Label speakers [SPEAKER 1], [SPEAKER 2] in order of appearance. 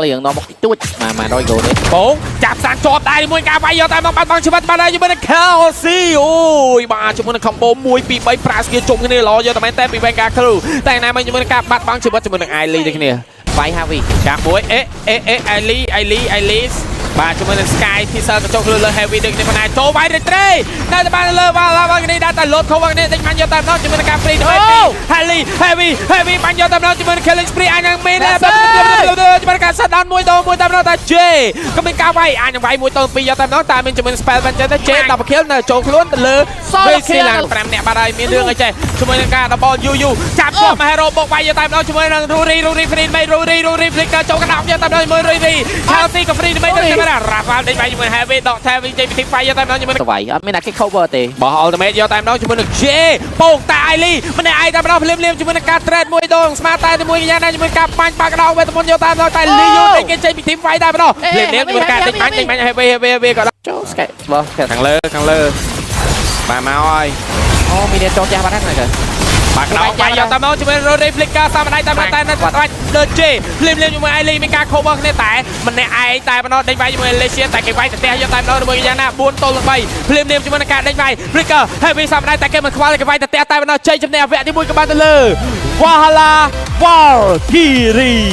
[SPEAKER 1] liền nó một cái chuột mà đôi gỗ đấy
[SPEAKER 2] បងចាប់សានជាប់ដែរមួយការវាយយកតែមកបាត់បង់ជីវិតបានហើយជាមួយនឹង Kelsey អូយបាទជាមួយនឹង combo 1 2 3 ប្រាស្គាជុំគ្នាល្អយកតែមែនតែពី Venga Crew តែណែមកជាមួយនឹងការបាត់បង់ជីវិតជាមួយនឹង Ailey ដូចគ្នា
[SPEAKER 1] bay Harvey
[SPEAKER 2] ចាប់មួយAiley បាទជាមួយនឹង Sky Teaser កញ្ចក់លើ Heavy ដូចគ្នាប៉ុន្តែចូលវាយរេត្រេនៅតែបានលើបាល់គ្នាដាក់តែលោតខុសគ្នាតែបានយកតែម្ដងជាមួយនឹងការ free ទៅ Heavy បានយកតែម្ដងជាមួយនឹង Killing Spree អាចនឹងមានជាមួយនឹងការ shut down មួយតែម្ដងតែ J ក៏មានការវាយអាចនឹងវាយមួយទៅពីរយកតែម្ដងតែមានជាមួយនឹង spell បានចឹងតែ J double kill នៅចូលខ្លួនទៅលើ Wesley ឡើង5នាក់បាត់ហើយមានរឿងអីចេះជាមួយនឹងការ double UU ចាប់ជាប់ Hero បុកវាយយកតែម្ដងជាមួយនឹង Rory free មិន Rory flicker ចូលកណ្ដោបយកតែម្ដងជាមួយ Rory Chelsea ក៏ free មិនទៅរ៉ាហ្វាល់ដេញបាយជាមួយ Heavy ដក Heavy ចេញពីទី5យកតែម្ដងជាមួយនឹង
[SPEAKER 1] vậy mấy là cái cover thì
[SPEAKER 2] បោះ ultimate យកតែម្ដងជាមួយនឹង J ពងតា Ailey ម្នាក់ឯងតែម្ដងភ្លាមជាមួយនឹងការ trade មួយដងស្មាតតែជាមួយយ៉ាងណាជាមួយការបាញ់បាក់កដោវេទមន្តយកតែម្ដងតែ Leo គេចេញពីទី5តែម្ដងភ្លាមជាមួយការដេញបាញ់ Heavy ក៏ដល់ចូល
[SPEAKER 1] skate bơ
[SPEAKER 2] ខាងលើបាទមកហើយ
[SPEAKER 1] ô mình đi cho cha bắt này kìa
[SPEAKER 2] បាក់កដោបាយយកតែម្ដងជាមួយ Rory flicker តាមដៃតែនៅលើ J ភ្លាមជាមួយ Ailey មានការ cover គ្នាតែម្នាក់ឯងតែម្ដងដេញបាយជាមួយ Lesion តែគេវាយទៅផ្ទះយកតែម្ដងជាមួយយ៉ាងណា4ទល់នឹង3ភ្លាមជាមួយនឹងការដេញបាយ flicker Heavy តាមដៃតែគេមិនខ្វល់គេវាយទៅផ្ទះតែម្ដងជ័យជំនះវគ្គទី1ក៏បានទៅលើ Valhalla Valkyrie